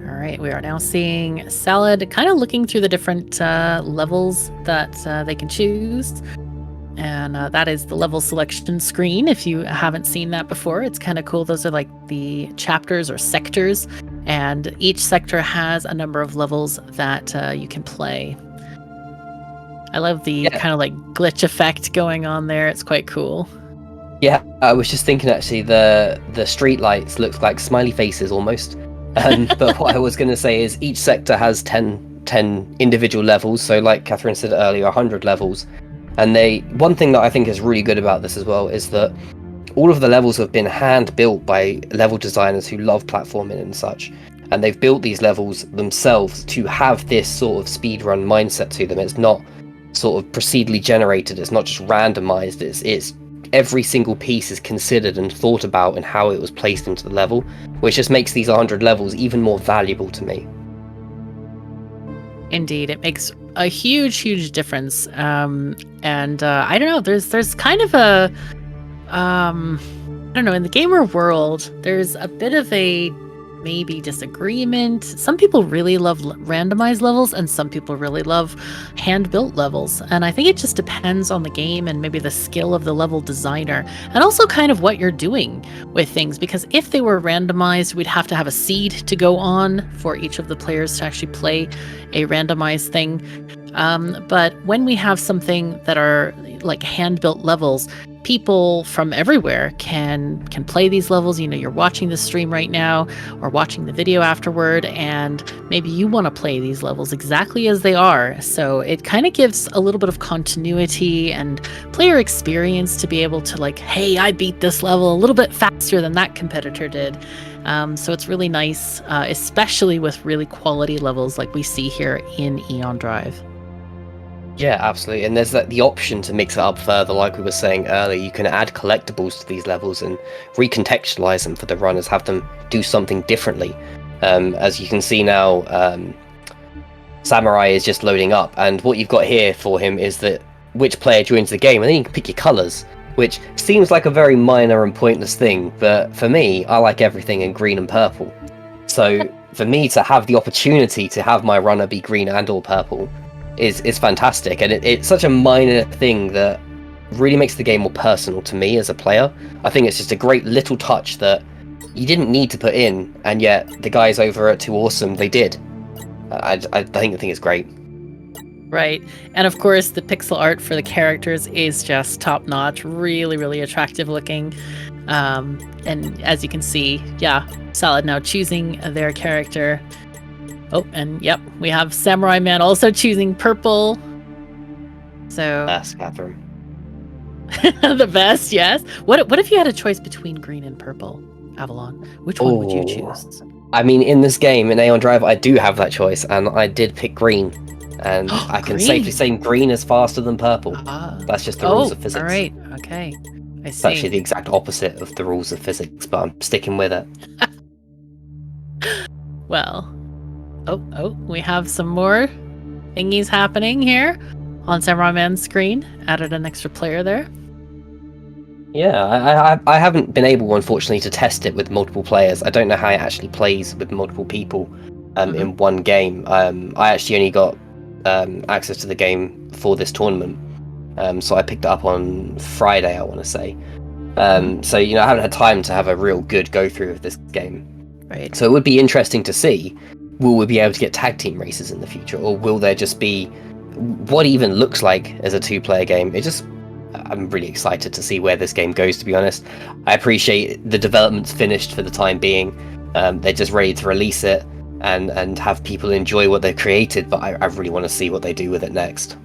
All right, we are now seeing Salad kind of looking through the different levels that they can choose. And that is the level selection screen. If you haven't seen that before, it's kind of cool. Those are like the chapters or sectors. And each sector has a number of levels that you can play. I love the kind of like glitch effect going on there. It's quite cool. Yeah, I was just thinking actually the street lights look like smiley faces almost. But what I was going to say is each sector has 10 individual levels. So like Catherine said earlier, 100 levels. And one thing that I think is really good about this as well is that all of the levels have been hand built by level designers who love platforming and such. And they've built these levels themselves to have this sort of speedrun mindset to them. It's not sort of procedurally generated. It's not just randomized. It's every single piece is considered and thought about and how it was placed into the level, which just makes these 100 levels even more valuable to me. Indeed, it makes a huge difference. And I don't know, there's kind of a I don't know, in the gamer world, there's a bit of a maybe disagreement. Some people really love randomized levels and some people really love hand-built levels. And I think it just depends on the game and maybe the skill of the level designer and also kind of what you're doing with things. Because if they were randomized, we'd have to have a seed to go on for each of the players to actually play a randomized thing. But when we have something that are like hand-built levels, people from everywhere can play these levels. You know, you're watching the stream right now or watching the video afterward, and maybe you want to play these levels exactly as they are. So it kind of gives a little bit of continuity and player experience to be able to like, hey, I beat this level a little bit faster than that competitor did. So it's really nice, especially with really quality levels like we see here in Aeon Drive. Yeah, absolutely. And there's the option to mix it up further, like we were saying earlier. You can add collectibles to these levels and recontextualize them for the runners, have them do something differently. As you can see now, Samurai is just loading up, and what you've got here for him is that which player joins the game, and then you can pick your colors, which seems like a very minor and pointless thing, but for me, I like everything in green and purple. So for me to have the opportunity to have my runner be green and or purple is fantastic, and it's such a minor thing that really makes the game more personal to me as a player. I think it's just a great little touch that you didn't need to put in, and yet the guys over at 2Awesome, they did. I think it's great. Right. And of course, the pixel art for the characters is just top notch, really attractive looking. And as you can see, yeah, Salad now choosing their character. Oh, and yep, we have Samura1man also choosing purple. So That's Catherine. the best, yes. What if you had a choice between green and purple, Avalon? Which one would you choose? I mean, in this game, in Aeon Drive, I do have that choice, and I did pick green. And I can safely say green is faster than purple. That's just the rules of physics. All right, okay. I see. It's actually the exact opposite of the rules of physics, but I'm sticking with it. Well, oh, we have some more thingies happening here on Samura1man's screen. Added an extra player there. Yeah, I haven't been able, unfortunately, to test it with multiple players. I don't know how it actually plays with multiple people in one game. I actually only got access to the game for this tournament, so I picked it up on Friday, I want to say. So, you know, I haven't had time to have a real good go-through of this game. Right. So it would be interesting to see, will we be able to get tag team races in the future, or will there just be what even looks like as a two-player game? I'm really excited to see where this game goes, to be honest. I appreciate the development's finished for the time being. They're just ready to release it and have people enjoy what they've created, but I really want to see what they do with it next.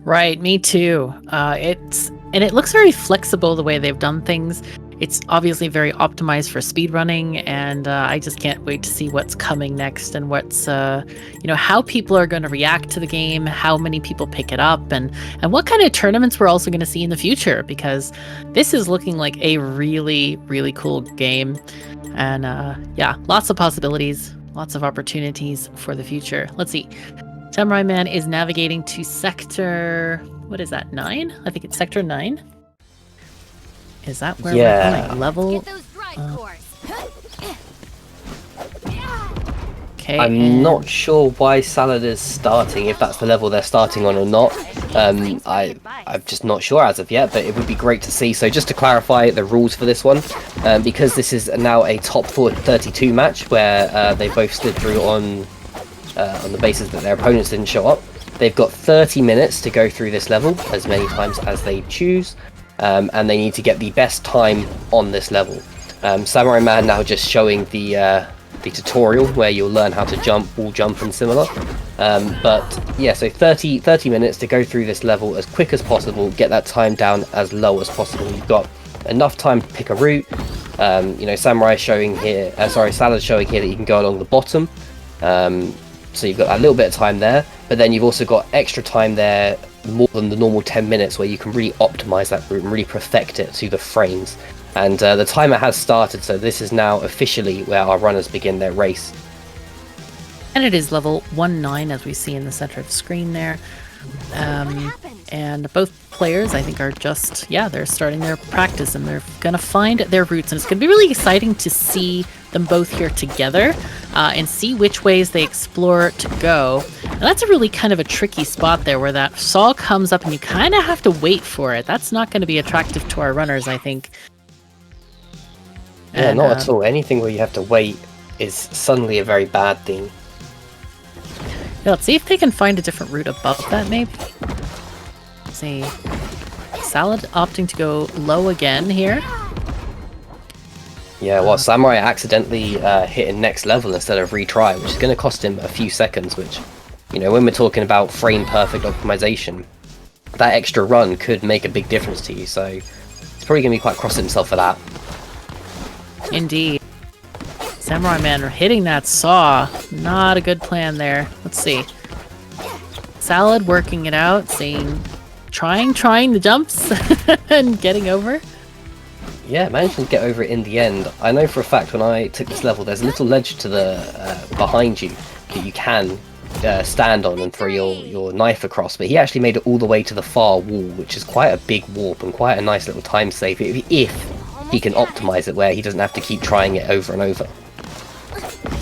Right, me too. It looks very flexible the way they've done things. It's obviously very optimized for speedrunning, and I just can't wait to see what's coming next and what's, how people are going to react to the game, how many people pick it up, and what kind of tournaments we're also going to see in the future, because this is looking like a really cool game. And lots of possibilities, lots of opportunities for the future. Let's see. Samura1man is navigating to sector, what is that, 9? I think it's sector 9. Is that where we're going? Level? Okay, I'm not sure why Salad is starting, if that's the level they're starting on or not. I'm just not sure as of yet, but it would be great to see. So just to clarify the rules for this one, because this is now a top 32 match where they both slid through on the basis that their opponents didn't show up. They've got 30 minutes to go through this level as many times as they choose, and they need to get the best time on this level. Samura1man now just showing the tutorial where you'll learn how to jump, wall jump and similar. But yeah, so 30 minutes to go through this level as quick as possible, get that time down as low as possible. You've got enough time to pick a route. You know, Salad's showing here that you can go along the bottom. So you've got a little bit of time there, but then you've also got extra time there, more than the normal 10 minutes, where you can really optimize that route and really perfect it to the frames. And the timer has started, so this is now officially where our runners begin their race. And it is level 1-9, as we see in the center of the screen there. And both players, I think, are just, they're starting their practice, and they're going to find their routes. And it's going to be really exciting to see them both here together and see which ways they explore to go. And that's a really kind of a tricky spot there, where that saw comes up and you kind of have to wait for it. That's not going to be attractive to our runners, I think. Yeah, not at all. Anything where you have to wait is suddenly a very bad thing. Yeah, let's see if they can find a different route above that, maybe. Let's see. Salad opting to go low again here. Yeah, well, Samurai accidentally hit a next level instead of retry, which is going to cost him a few seconds, which, you know, when we're talking about frame-perfect optimization, that extra run could make a big difference to you, so he's probably going to be quite cross at himself for that. Indeed. Samura1man hitting that saw. Not a good plan there. Let's see. Salad working it out, trying the jumps and getting over. Yeah, managing to get over it in the end. I know for a fact when I took this level, there's a little ledge to the behind you that you can stand on and throw your knife across, but he actually made it all the way to the far wall, which is quite a big warp and quite a nice little time save if he can optimize it where he doesn't have to keep trying it over and over.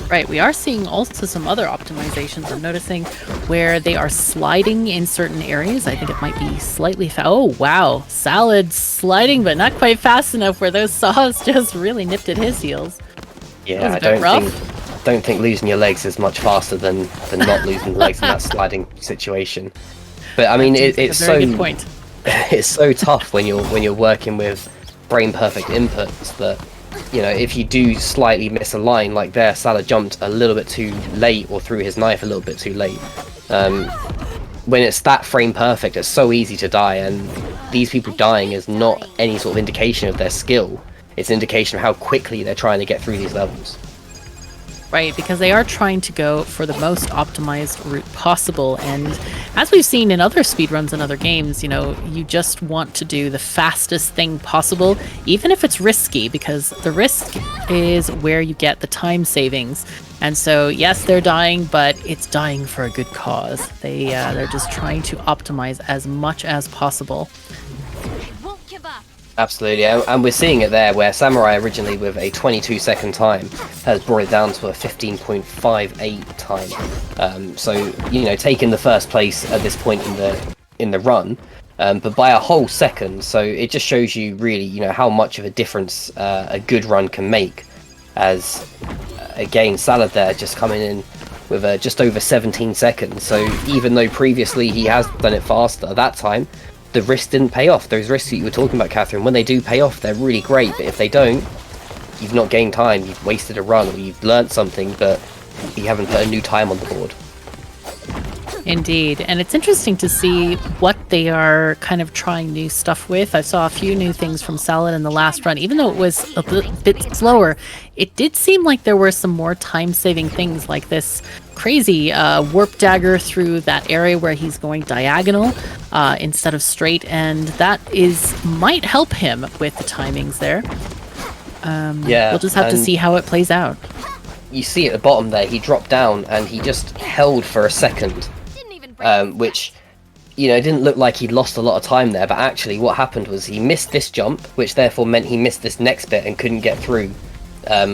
Right, we are seeing also some other optimizations. I'm noticing where they are sliding in certain areas. I think it might be slightly oh wow, Salad sliding but not quite fast enough, where those saws just really nipped at his heels. Yeah, I don't think losing your legs is much faster than not losing the legs in that sliding situation. But I mean, it's so good point. It's so tough when you're working with frame perfect inputs that, you know, if you do slightly miss a line like there, Salad jumped a little bit too late or threw his knife a little bit too late. When it's that frame perfect, it's so easy to die, and these people dying is not any sort of indication of their skill. It's an indication of how quickly they're trying to get through these levels. Right, because they are trying to go for the most optimized route possible, and as we've seen in other speedruns and other games, you know, you just want to do the fastest thing possible, even if it's risky, because the risk is where you get the time savings. And so, yes, they're dying, but it's dying for a good cause. They're just trying to optimize as much as possible. Absolutely, and we're seeing it there where Samurai originally with a 22-second time has brought it down to a 15.58 time. So, you know, taking the first place at this point in the run, but by a whole second. So it just shows you really, you know, how much of a difference a good run can make. As again, Salad there just coming in with just over 17 seconds. So even though previously he has done it faster, that time the risk didn't pay off. Those risks that you were talking about, Catherine, when they do pay off, they're really great. But if they don't, you've not gained time, you've wasted a run, or you've learnt something, but you haven't put a new time on the board. Indeed, and it's interesting to see what they are kind of trying new stuff with. I saw a few new things from Salad in the last run. Even though it was a bit slower, it did seem like there were some more time-saving things, like this crazy warp dagger through that area where he's going diagonal instead of straight, and that might help him with the timings there. Yeah, we'll just have to see how it plays out. You see at the bottom there, he dropped down and he just held for a second. Which, you know, didn't look like he'd lost a lot of time there, but actually what happened was he missed this jump, which therefore meant he missed this next bit and couldn't get through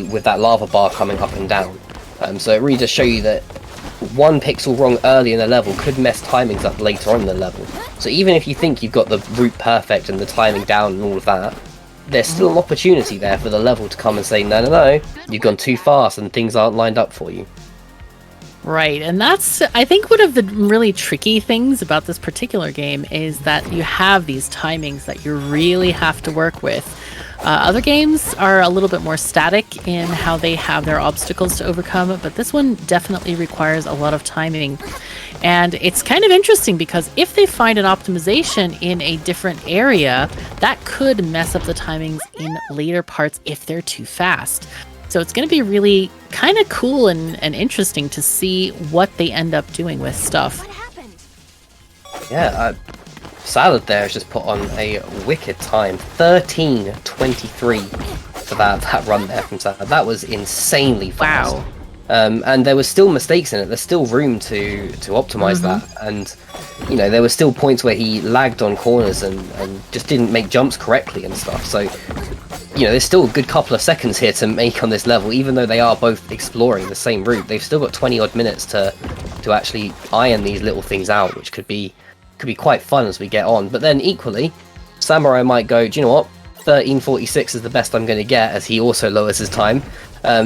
with that lava bar coming up and down. So it really does show you that one pixel wrong early in the level could mess timings up later on in the level. So even if you think you've got the route perfect and the timing down and all of that, there's still an opportunity there for the level to come and say, no, you've gone too fast and things aren't lined up for you. Right, and that's, I think, one of the really tricky things about this particular game is that you have these timings that you really have to work with. Other games are a little bit more static in how they have their obstacles to overcome, but this one definitely requires a lot of timing. And it's kind of interesting because if they find an optimization in a different area, that could mess up the timings in later parts if they're too fast. So it's going to be really kind of cool and interesting to see what they end up doing with stuff. Yeah, Salad there has just put on a wicked time. 13:23 for that run there from Salad. That was insanely fast. Wow. And there was still mistakes in it. There's still room to optimize that. And, you know, there were still points where he lagged on corners and just didn't make jumps correctly and stuff. So, you know, there's still a good couple of seconds here to make on this level, even though they are both exploring the same route. They've still got 20 odd minutes to actually iron these little things out, which could be quite fun as we get on. But then equally, Samurai might go, do you know what? 13:46 is the best I'm going to get, as he also lowers his time.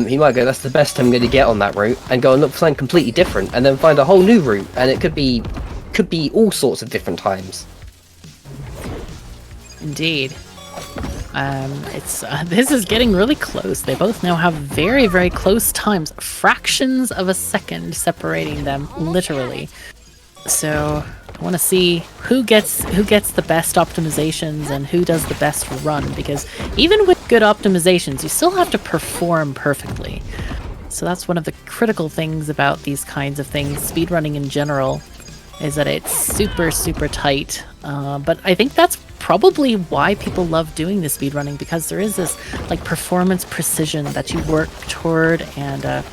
He might go, that's the best I'm going to get on that route, and go and look for something completely different, and then find a whole new route, and it could be all sorts of different times. Indeed. This is getting really close. They both now have very, very close times, fractions of a second separating them, literally. So I want to see who gets the best optimizations and who does the best run, because even with good optimizations, you still have to perform perfectly. So that's one of the critical things about these kinds of things, speedrunning in general, is that it's super, super tight. But I think that's probably why people love doing the speedrunning, because there is this like performance precision that you work toward. And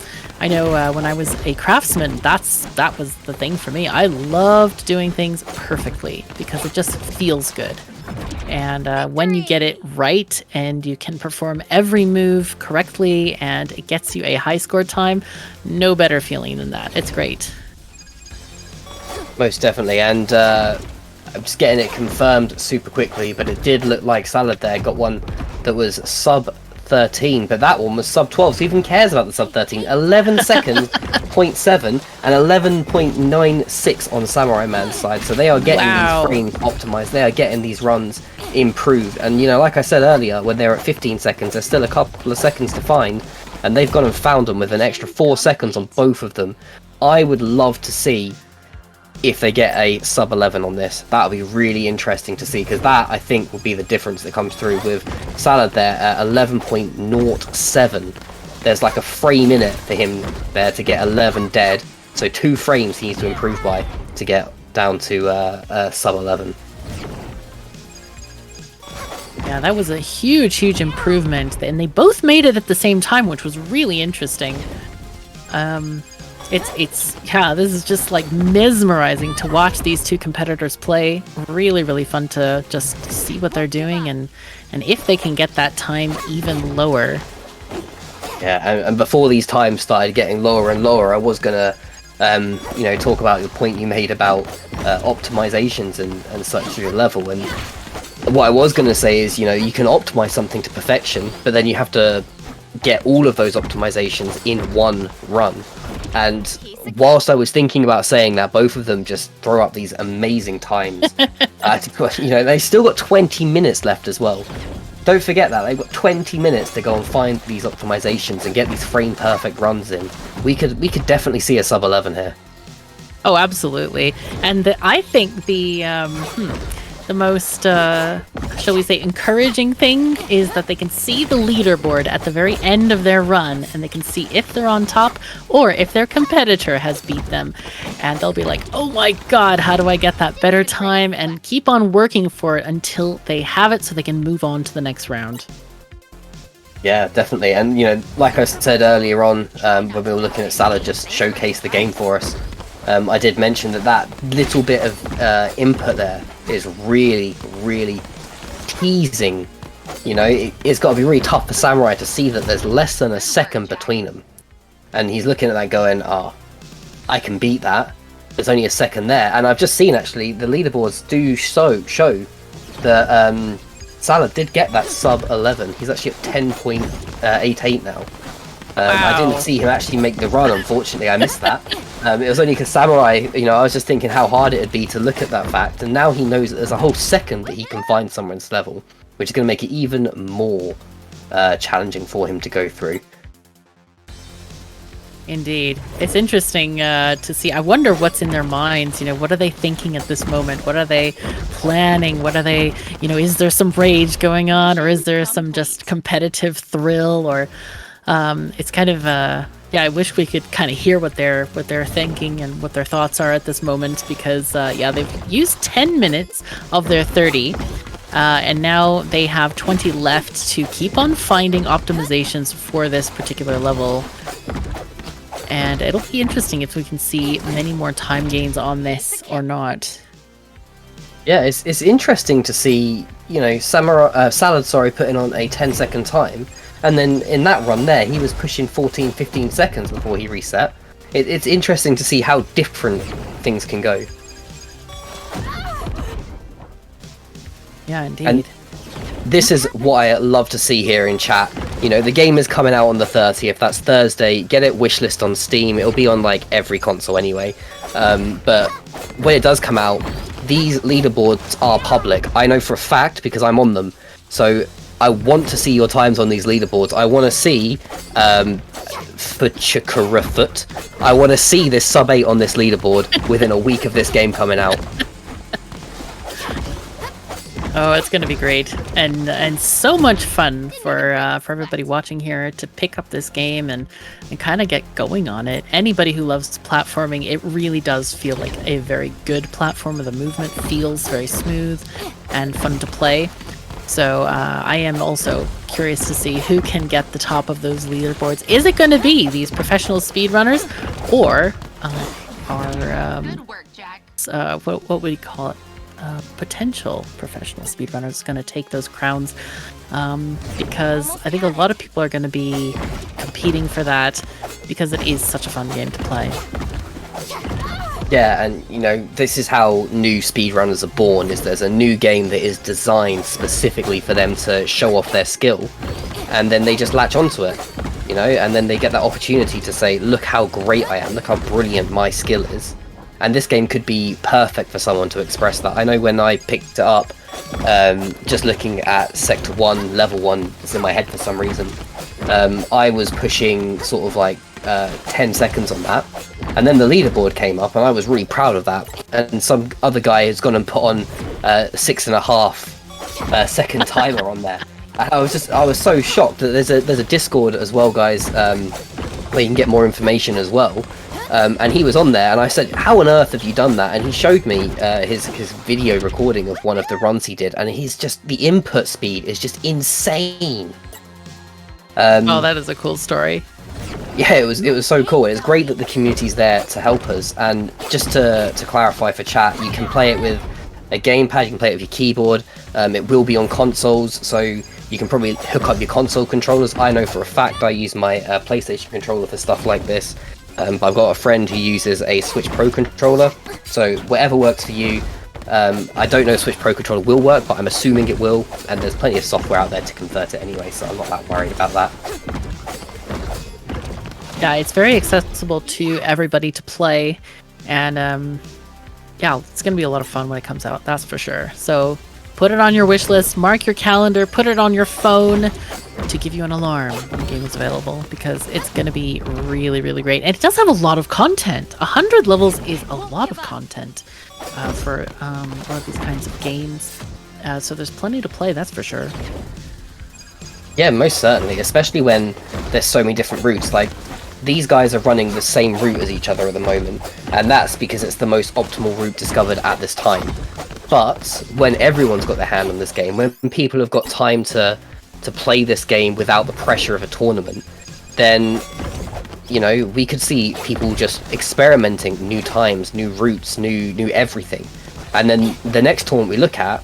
I know when I was a craftsman, that was the thing for me. I loved doing things perfectly because it just feels good. And when you get it right and you can perform every move correctly and it gets you a high score time, no better feeling than that. It's great. Most definitely, and I'm just getting it confirmed super quickly, but it did look like Salad there got one that was sub 13, but that one was sub 12, so who even cares about the sub 13? 11 seconds, 0.7, and 11.96 on Samura1man's side, so they are getting these frames optimized, they are getting these runs improved, and you know, like I said earlier, when they're at 15 seconds, there's still a couple of seconds to find, and they've gone and found them with an extra 4 seconds on both of them. I would love to see if they get a sub 11 on this. That would be really interesting to see, because that, I think, will be the difference that comes through with Salad there at 11.07. There's like a frame in it for him there to get 11 dead, so 2 frames he needs to improve by to get down to sub 11. Yeah, that was a huge, huge improvement, and they both made it at the same time, which was really interesting. Yeah, this is just like mesmerizing to watch these two competitors play. Really, really fun to just see what they're doing and if they can get that time even lower. Yeah, and before these times started getting lower and lower, I was gonna, you know, talk about your point you made about optimizations and such through the level. And what I was gonna say is, you know, you can optimize something to perfection, but then you have to get all of those optimizations in one run. And whilst I was thinking about saying that, both of them just throw up these amazing times. You know, they still got 20 minutes left as well. Don't forget that they've got 20 minutes to go and find these optimizations and get these frame perfect runs in. We could definitely see a sub 11 here. Oh, absolutely. And I think the most, shall we say, encouraging thing is that they can see the leaderboard at the very end of their run, and they can see if they're on top or if their competitor has beat them. And they'll be like, oh my god, how do I get that better time? And keep on working for it until they have it so they can move on to the next round. Yeah, definitely. And, you know, like I said earlier on, when we were looking at Salad just showcase the game for us, I did mention that little bit of input there is really, really teasing. You know, it's got to be really tough for Samurai to see that there's less than a second between them. and he's looking at that going, I can beat that. There's only a second there. And I've just seen, actually, the leaderboards do show that Salad did get that sub 11. He's actually at 10.88 now. I didn't see him actually make the run, unfortunately. I missed that. It was only because Samurai, I was just thinking how hard it'd be to look at that fact, and now he knows that there's a whole second that he can find someone's level, which is going to make it even more challenging for him to go through. Indeed. It's interesting to see. I wonder what's in their minds. What are they thinking at this moment? What are they planning? What are they, is there some rage going on, or is there some just competitive thrill, or it's kind of I wish we could kind of hear what they're thinking and what their thoughts are at this moment, because they've used 10 minutes of their 30, and now they have 20 left to keep on finding optimizations for this particular level. And it'll be interesting if we can see many more time gains on this or not. Yeah, it's interesting to see, Salad, putting on a 10-second time. And then in that run there, he was pushing 14, 15 seconds before he reset. It's interesting to see how different things can go. Yeah, indeed. And this is what I love to see here in chat. The game is coming out on the 30th. That's Thursday. Get it wishlist on Steam. It'll be on like every console anyway. But when it does come out, these leaderboards are public. I know for a fact because I'm on them. So I want to see your times on these leaderboards. I want to see I want to see this sub 8 on this leaderboard within a week of this game coming out. Oh, it's going to be great, and so much fun for everybody watching here to pick up this game and kind of get going on it. Anybody who loves platforming, it really does feel like a very good platformer. The movement feels very smooth and fun to play. So I am also curious to see who can get the top of those leaderboards. Is it going to be these professional speedrunners, or what would you call it? Potential professional speedrunners going to take those crowns, because I think a lot of people are going to be competing for that because it is such a fun game to play. Yeah, and this is how new speedrunners are born, is there's a new game that is designed specifically for them to show off their skill, and then they just latch onto it, and then they get that opportunity to say, look how great I am, look how brilliant my skill is. And this game could be perfect for someone to express that. I know when I picked it up, just looking at Sector 1, Level 1, it's in my head for some reason, I was pushing sort of like 10 seconds on that. And then the leaderboard came up, and I was really proud of that. And some other guy has gone and put on 6.5 second timer on there. I was so shocked that there's a Discord as well, guys, where you can get more information as well. And he was on there, and I said, how on earth have you done that? And he showed me his video recording of one of the runs he did, and the input speed is just insane. That is a cool story. Yeah, it was so cool. It's great that the community's there to help us. And just to clarify for chat, you can play it with a gamepad, you can play it with your keyboard. It will be on consoles, so you can probably hook up your console controllers. I know for a fact I use my PlayStation controller for stuff like this. But I've got a friend who uses a Switch Pro controller, so whatever works for you. I don't know if Switch Pro controller will work, but I'm assuming it will, and there's plenty of software out there to convert it anyway, so I'm not that worried about that. Yeah, it's very accessible to everybody to play, and it's going to be a lot of fun when it comes out, that's for sure. So put it on your wish list, mark your calendar, put it on your phone to give you an alarm when the game is available, because it's going to be really, really great. And it does have a lot of content. 100 levels is a lot of content for one of these kinds of games. So there's plenty to play, that's for sure. Yeah, most certainly, especially when there's so many different routes. Like, these guys are running the same route as each other at the moment, and that's because it's the most optimal route discovered at this time. But when everyone's got their hand on this game, when people have got time to play this game without the pressure of a tournament, then we could see people just experimenting new times, new routes, new everything. And then the next tournament we look at,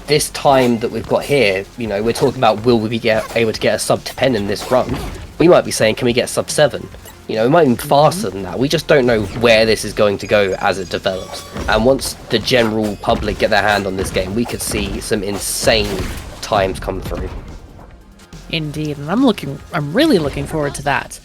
this time that we've got here, we're talking about, will we be able to get a sub 10 in this run? We might be saying, can we get sub 7? You know, it might be faster than that. We just don't know where this is going to go as it develops. And once the general public get their hand on this game, we could see some insane times come through. Indeed, and I'm really looking forward to that.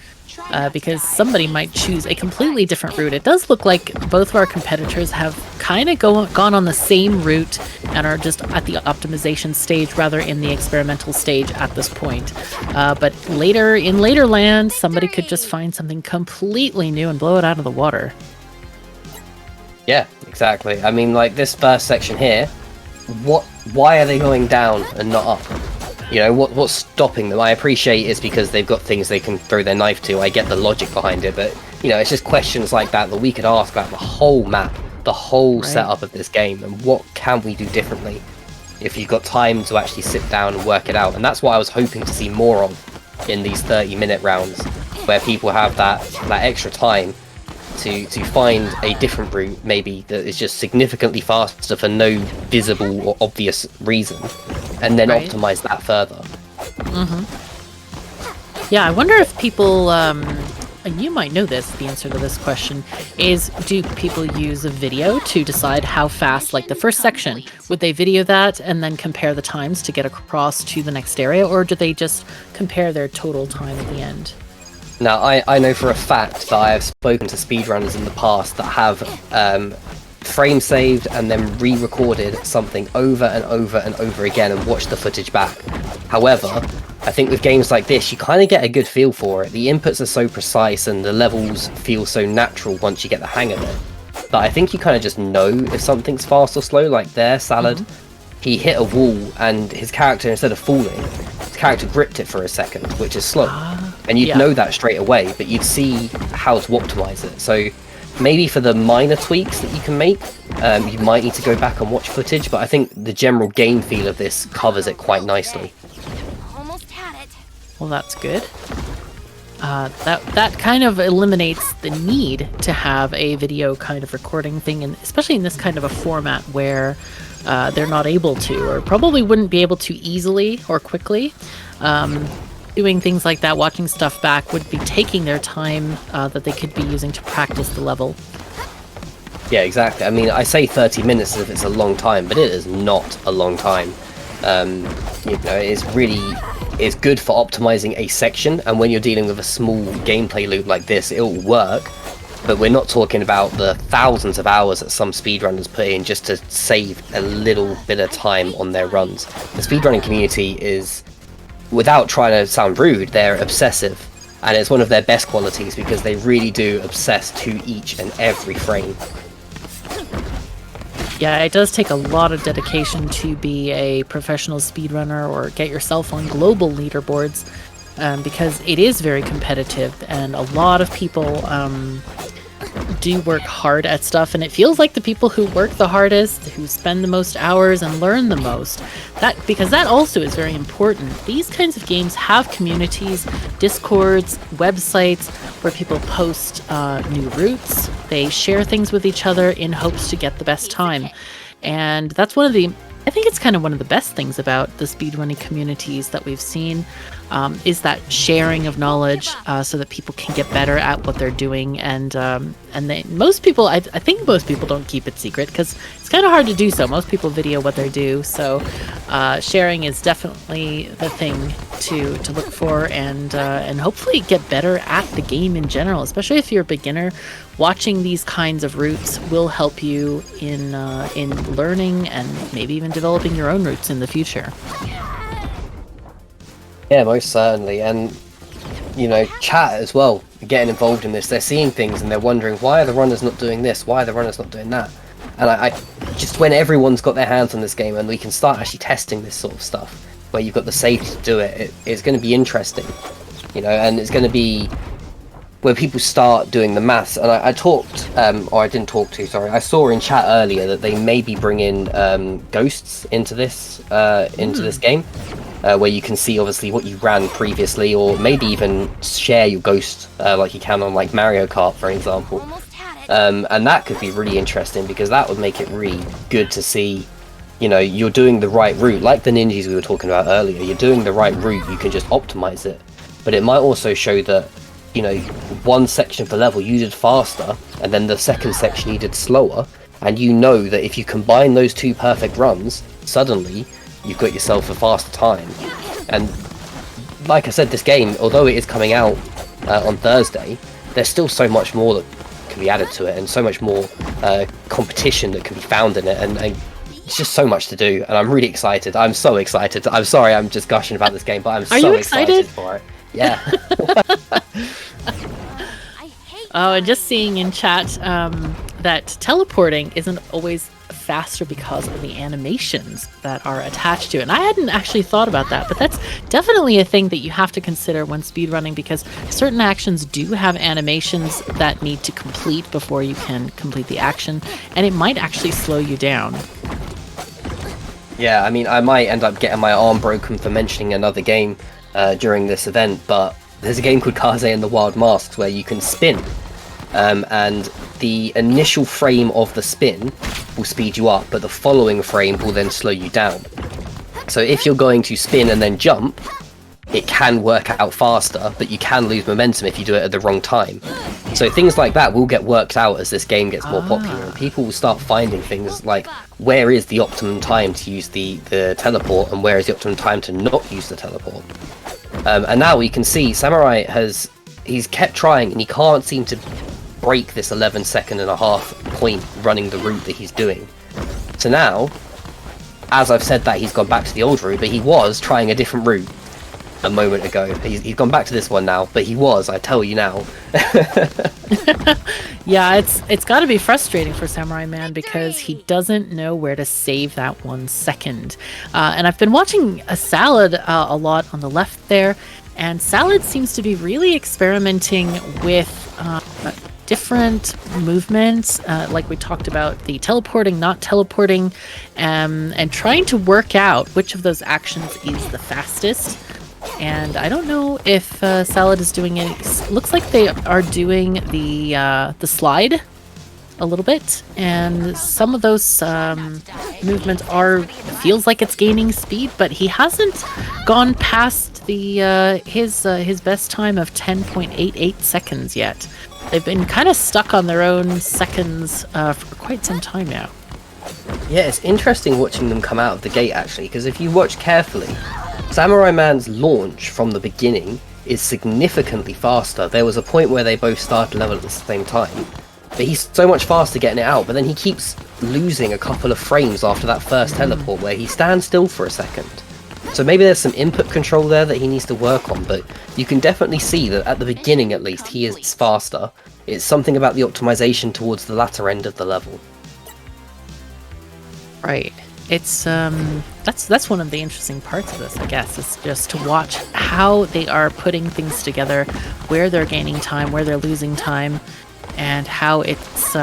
Because somebody might choose a completely different route. It does look like both of our competitors have kind of gone on the same route and are just at the optimization stage rather in the experimental stage at this point. But later land, somebody could just find something completely new and blow it out of the water. Yeah, exactly. I mean, like this first section here, why are they going down and not up? You know, what's stopping them? I appreciate it's because they've got things they can throw their knife to. I get the logic behind it, but, you know, it's just questions like that we could ask about the whole map, the whole setup of this game, and what can we do differently if you've got time to actually sit down and work it out. And that's what I was hoping to see more of in these 30-minute rounds, where people have that extra time to find a different route, maybe that is just significantly faster for no visible or obvious reason, and then optimize that further. Yeah, I wonder if people, and you might know this, the answer to this question, is do people use a video to decide how fast, like the first section, would they video that and then compare the times to get across to the next area, or do they just compare their total time at the end? Now, I know for a fact that I have spoken to speedrunners in the past that have frame saved and then re-recorded something over and over and over again and watched the footage back. However, I think with games like this, you kind of get a good feel for it. The inputs are so precise and the levels feel so natural once you get the hang of it, that I think you kind of just know if something's fast or slow. Like there, Salad, he hit a wall and his character, instead of falling, his character gripped it for a second, which is slow. And you'd know that straight away, but you'd see how to optimize it. So maybe for the minor tweaks that you can make, you might need to go back and watch footage, but I think the general game feel of this covers it quite nicely. Almost had it. Well, that's good. That kind of eliminates the need to have a video kind of recording thing, and especially in this kind of a format where they're not able to, or probably wouldn't be able to easily or quickly. Doing things like that, watching stuff back, would be taking their time that they could be using to practice the level. Yeah, exactly. I mean, I say 30 minutes as if it's a long time, but it is not a long time. You know, it's good for optimizing a section, and when you're dealing with a small gameplay loop like this, it'll work. But we're not talking about the thousands of hours that some speedrunners put in just to save a little bit of time on their runs. The speedrunning community is, without trying to sound rude, they're obsessive, and it's one of their best qualities because they really do obsess to each and every frame. Yeah, it does take a lot of dedication to be a professional speedrunner or get yourself on global leaderboards, because it is very competitive, and a lot of people do work hard at stuff, and it feels like the people who work the hardest, who spend the most hours and learn the most, because that also is very important. These kinds of games have communities, discords, websites where people post new routes. They share things with each other in hopes to get the best time, and that's I think it's kind of one of the best things about the speedrunning communities that we've seen, is that sharing of knowledge, so that people can get better at what they're doing. And most people, I think most people don't keep it secret because it's kind of hard to do so. Most people video what they do, so sharing is definitely the thing to look for, and hopefully get better at the game in general. Especially if you're a beginner, watching these kinds of routes will help you in learning and maybe even developing your own routes in the future. Yeah, most certainly. And, you know, chat as well, getting involved in this. They're seeing things and they're wondering, why are the runners not doing this? Why are the runners not doing that? And I just, when everyone's got their hands on this game and we can start actually testing this sort of stuff, where you've got the safety to do it, it's going to be interesting, you know, and it's going to be where people start doing the maths. And I talked, or I didn't talk to, sorry, I saw in chat earlier that they may be bringing ghosts into this game, where you can see obviously what you ran previously, or maybe even share your ghost like you can on like Mario Kart, for example. And that could be really interesting, because that would make it really good to see, you know, you're doing the right route, like the ninjas we were talking about earlier. You're doing the right route, you can just optimize it. But it might also show that you know, one section of the level you did faster, and then the second section you did slower, and you know that if you combine those two perfect runs, suddenly you've got yourself a faster time. And like I said, this game, although it is coming out on Thursday, there's still so much more that can be added to it, and so much more competition that can be found in it, and it's just so much to do, and I'm really excited. I'm so excited. I'm sorry I'm just gushing about this game, but I'm so excited for it. Yeah. Oh, and just seeing in chat that teleporting isn't always faster because of the animations that are attached to it. And I hadn't actually thought about that, but that's definitely a thing that you have to consider when speedrunning, because certain actions do have animations that need to complete before you can complete the action, and it might actually slow you down. Yeah, I mean, I might end up getting my arm broken for mentioning another game during this event, but there's a game called Kaze and the Wild Masks where you can spin, and the initial frame of the spin will speed you up, but the following frame will then slow you down. So if you're going to spin and then jump, it can work out faster, but you can lose momentum if you do it at the wrong time. So things like that will get worked out as this game gets more popular, and people will start finding things like, where is the optimum time to use the teleport, and where is the optimum time to not use the teleport. And now we can see Samurai he's kept trying, and he can't seem to break this 11.5 point running the route that he's doing. So now, as I've said that, he's gone back to the old route, but he was trying a different route a moment ago. He's gone back to this one now, but he was, I tell you now. Yeah, it's got to be frustrating for Samura1man because he doesn't know where to save that 1 second. And I've been watching IISalad a lot on the left there, and Salad seems to be really experimenting with different movements, like we talked about, the teleporting, not teleporting, and trying to work out which of those actions is the fastest. And I don't know if Salad is doing any. Looks like they are doing the slide a little bit, and some of those movements feels like it's gaining speed, but he hasn't gone past the his best time of 10.88 seconds yet. They've been kind of stuck on their own seconds for quite some time now. Yeah, it's interesting watching them come out of the gate, actually, because if you watch carefully, Samura1man's launch from the beginning is significantly faster. There was a point where they both started level at the same time, but he's so much faster getting it out, but then he keeps losing a couple of frames after that first teleport where he stands still for a second. So maybe there's some input control there that he needs to work on, but you can definitely see that at the beginning at least he is faster. It's something about the optimization towards the latter end of the level. Right. It's that's one of the interesting parts of this, I guess. It's just to watch how they are putting things together, where they're gaining time, where they're losing time, and how it's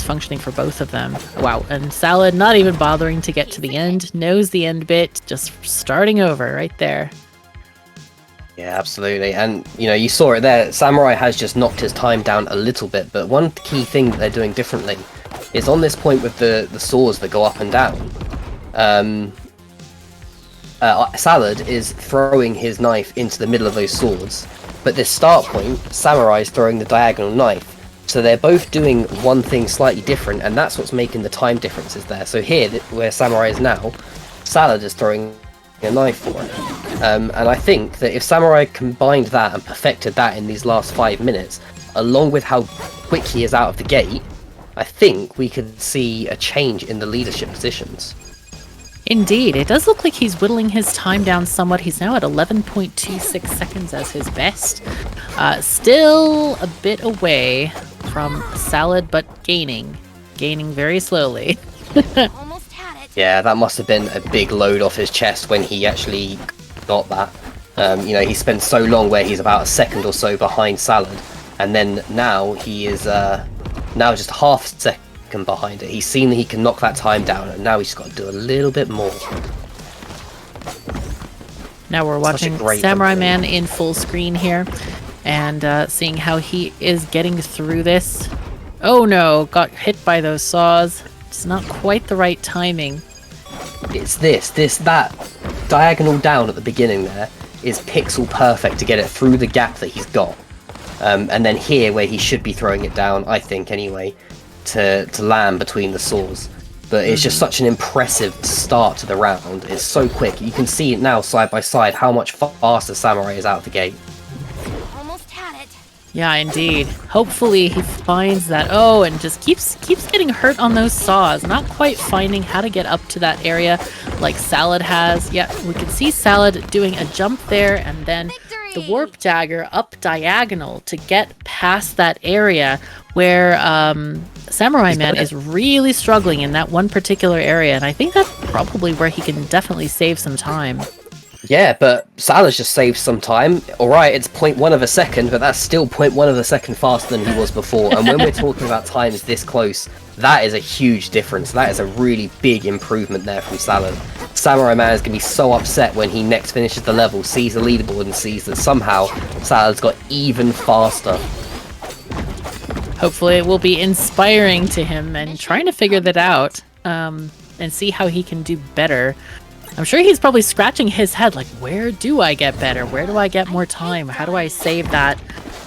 functioning for both of them. Wow, and Salad not even bothering to get to the end, knows the end bit, just starting over right there. Yeah, absolutely. And, you know, you saw it there. Samurai has just knocked his time down a little bit, but one key thing that they're doing differently is on this point with the swords that go up and down. Salad is throwing his knife into the middle of those swords, but this start point, Samurai is throwing the diagonal knife. So they're both doing one thing slightly different, and that's what's making the time differences there. So here, where Samurai is now, Salad is throwing a knife for it. And I think that if Samurai combined that and perfected that in these last 5 minutes, along with how quick he is out of the gate, I think we could see a change in the leadership positions. Indeed, it does look like he's whittling his time down somewhat. He's now at 11.26 seconds as his best. Still a bit away from Salad, but gaining very slowly. Almost had it. Yeah, that must have been a big load off his chest when he actually got that. You know, he spent so long where he's about a second or so behind Salad, and then now he is now just half a second behind it. He's seen that he can knock that time down, and now he's got to do a little bit more. Now we're watching Samura1man in full screen here, and seeing how he is getting through this. Oh no, got hit by those saws. It's not quite the right timing. It's that diagonal down at the beginning there is pixel perfect to get it through the gap that he's got. And then here, where he should be throwing it down, I think anyway, to land between the saws. But it's just such an impressive start to the round. It's so quick. You can see it now side by side how much faster Samurai is out the gate. Almost had it. Yeah, indeed. Hopefully he finds that. Oh, and just keeps getting hurt on those saws. Not quite finding how to get up to that area like Salad has. Yeah, we can see Salad doing a jump there and then the warp dagger up diagonal to get past that area where Samura1man is really struggling in that one particular area. And I think that's probably where he can definitely save some time. Yeah, but Salad's just saved some time. Alright, it's 0.1 of a second, but that's still 0.1 of a second faster than he was before. And when we're talking about times this close, that is a huge difference. That is a really big improvement there from Salad. Samura1man is going to be so upset when he next finishes the level, sees the leaderboard and sees that somehow Salad's got even faster. Hopefully it will be inspiring to him and trying to figure that out and see how he can do better. I'm sure he's probably scratching his head like, where do I get better? Where do I get more time? How do I save that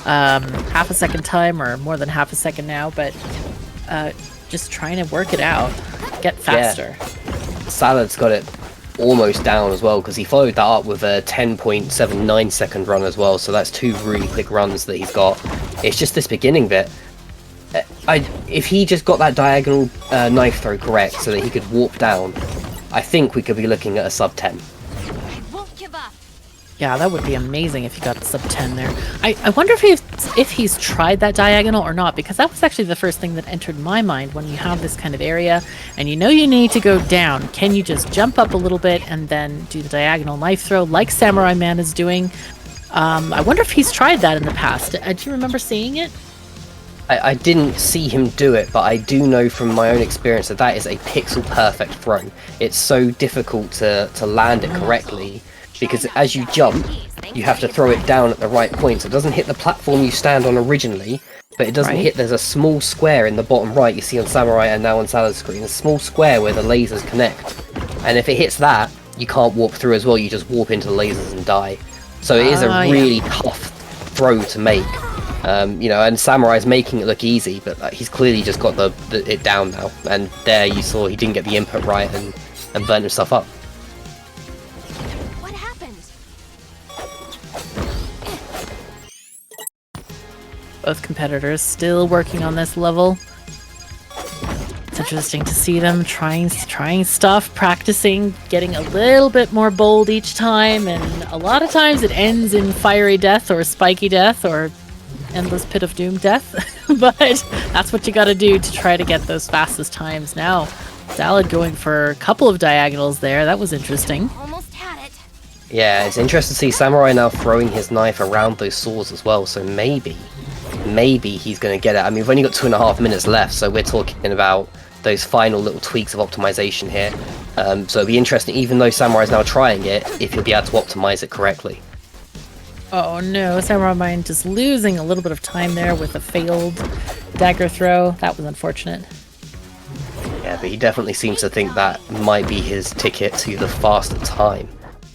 half a second time or more than half a second now? But just trying to work it out, get faster. Yeah. Salad's got it almost down as well because he followed that up with a 10.79 second run as well. So that's 2 really quick runs that he's got. It's just this beginning bit. If he just got that diagonal knife throw correct so that he could warp down, I think we could be looking at a sub 10. Won't give up. Yeah, that would be amazing if he got sub 10 there. I wonder if he's tried that diagonal or not, because that was actually the first thing that entered my mind when you have this kind of area and you know you need to go down. Can you just jump up a little bit and then do the diagonal knife throw like Samura1man is doing? I wonder if he's tried that in the past. Do you remember seeing it? I didn't see him do it, but I do know from my own experience that that is a pixel perfect throw. It's so difficult to land it correctly because as you jump, you have to throw it down at the right point. So it doesn't hit the platform you stand on originally, but it doesn't hit. There's a small square in the bottom right you see on Samurai and now on Salad's screen. A small square where the lasers connect. And if it hits that, you can't warp through as well. You just warp into the lasers and die. So it is a really tough throw to make. You know, and Samurai's making it look easy, but he's clearly just got it down now. And there you saw he didn't get the input right and burnt himself up. What happened? Both competitors still working on this level. It's interesting to see them trying stuff, practicing, getting a little bit more bold each time, and a lot of times it ends in fiery death or spiky death or endless pit of doom death. But that's what you gotta do to try to get those fastest times. Now Salad going for a couple of diagonals there. That was interesting. Almost had it. Yeah, it's interesting to see Samurai now throwing his knife around those saws as well, so maybe he's going to get it. I mean, we've only got 2.5 minutes left, so we're talking about those final little tweaks of optimization here. So it'll be interesting, even though Samurai's now trying it, if he'll be able to optimize it correctly. Oh no, Samura1man just losing a little bit of time there with a failed dagger throw. That was unfortunate. Yeah, but he definitely seems to think that might be his ticket to the faster time.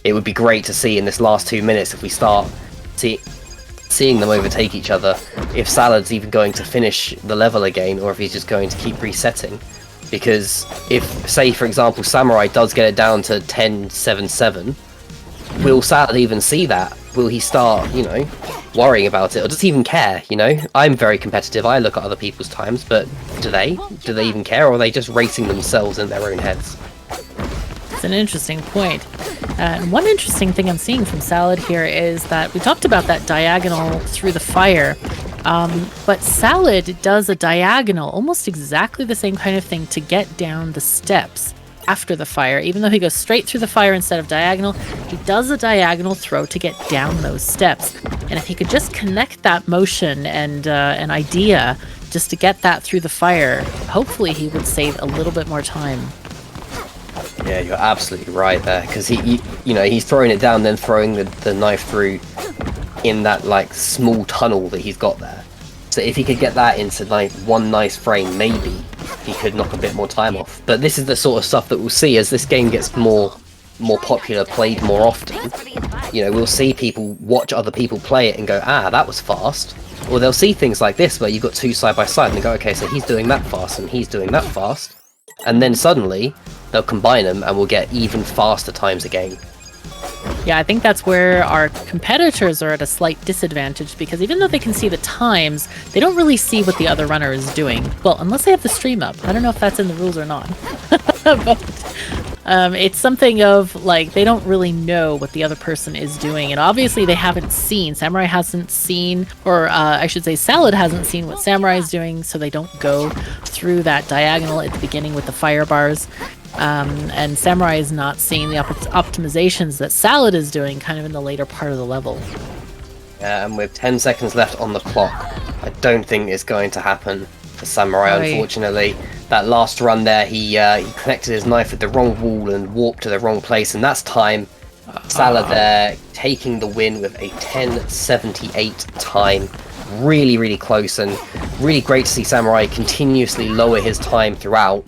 It would be great to see in this last 2 minutes if we start seeing them overtake each other, if Salad's even going to finish the level again or if he's just going to keep resetting. Because if, say for example, Samurai does get it down to 10.77, will Salad even see that? Will he start, you know, worrying about it, or does he even care? You know, I'm very competitive, I look at other people's times, but do they even care, or are they just racing themselves in their own heads? It's an interesting point. And one interesting thing I'm seeing from Salad here is that we talked about that diagonal through the fire, but Salad does a diagonal, almost exactly the same kind of thing to get down the steps after the fire. Even though he goes straight through the fire instead of diagonal, he does a diagonal throw to get down those steps. And if he could just connect that motion and an idea just to get that through the fire, hopefully he would save a little bit more time. Yeah, you're absolutely right there, because he's throwing it down, then throwing the knife through in that like small tunnel that he's got there. So if he could get that into like one nice frame, maybe he could knock a bit more time off. But this is the sort of stuff that we'll see as this game gets more more popular, played more often, Thanks for the advice. you know, we'll see people watch other people play it and go, ah, that was fast. Or they'll see things like this where you've got two side by side and they go, okay, so he's doing that fast and he's doing that fast. And then suddenly they'll combine them and we'll get even faster times a game. Yeah, I think that's where our competitors are at a slight disadvantage, because even though they can see the times, they don't really see what the other runner is doing. Well, unless they have the stream up. I don't know if that's in the rules or not. But it's something of, like, they don't really know what the other person is doing. And obviously they haven't seen, Samurai hasn't seen, or I should say Salad hasn't seen what Samurai is doing, so they don't go through that diagonal at the beginning with the fire bars. And Samurai is not seeing the optimizations that Salad is doing kind of in the later part of the level. And with 10 seconds left on the clock, I don't think it's going to happen for Samurai, Right. unfortunately. That last run there, he connected his knife with the wrong wall and warped to the wrong place, and that's time. Salad there, taking the win with a 10.78 time. Really, really close, and really great to see Samurai continuously lower his time throughout.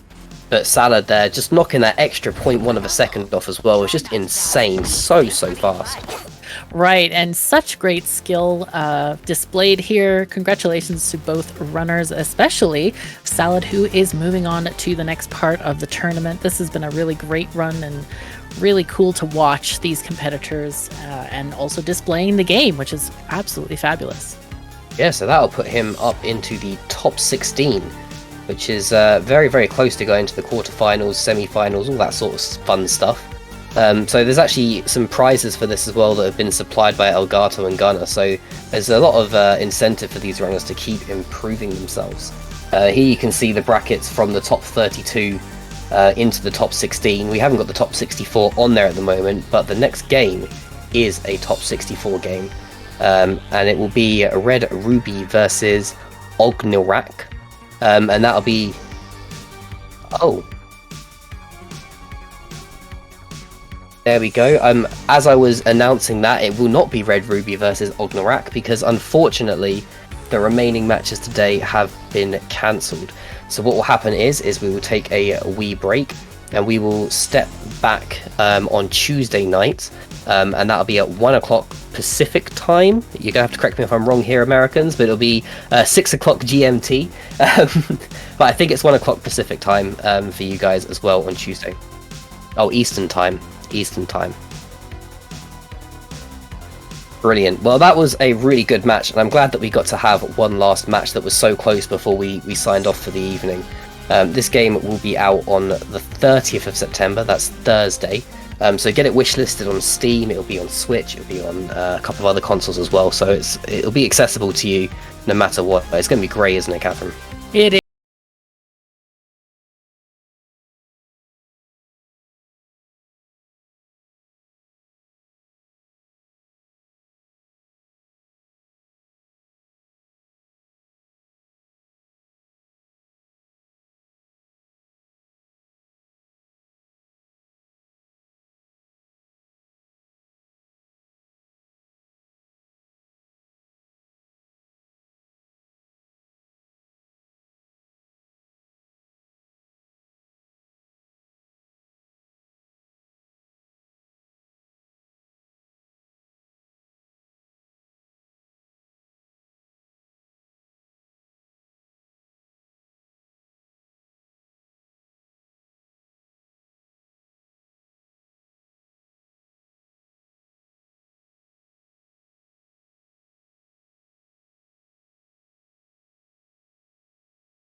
But Salad there, just knocking that extra 0.1 of a second off as well, was just insane. So fast. Right, and such great skill displayed here. Congratulations to both runners, especially Salad, who is moving on to the next part of the tournament. This has been a really great run and really cool to watch these competitors and also displaying the game, which is absolutely fabulous. Yeah, so that'll put him up into the top 16, which is very, very close to going to the quarterfinals, semi-finals, all that sort of fun stuff. So there's actually some prizes for this as well that have been supplied by Elgato and Gunner, so there's a lot of incentive for these runners to keep improving themselves. Here you can see the brackets from the top 32 into the top 16. We haven't got the top 64 on there at the moment, but the next game is a top 64 game, and it will be Red Ruby versus Ognorak, and that'll be... Oh, there we go. As I was announcing that, it will not be Red Ruby versus Ognorak, because unfortunately the remaining matches today have been cancelled. So what will happen is we will take a wee break and we will step back on Tuesday night, and that'll be at 1 o'clock Pacific time. You're gonna have to correct me if I'm wrong here, Americans, but it'll be 6 o'clock GMT. But I think it's 1 o'clock Pacific time for you guys as well on Tuesday. Oh, Eastern time. Brilliant. Well, that was a really good match, and I'm glad that we got to have one last match that was so close before we signed off for the evening. This game will be out on the 30th of September, that's Thursday. So get it wishlisted on Steam, it'll be on Switch, it'll be on a couple of other consoles as well, so it'll be accessible to you no matter what. It's going to be great, isn't it, Catherine? It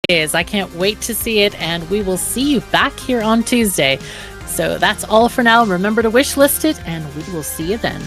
is. I can't wait to see it, and we will see you back here on Tuesday. So that's all for now. Remember to wishlist it, and we will see you then.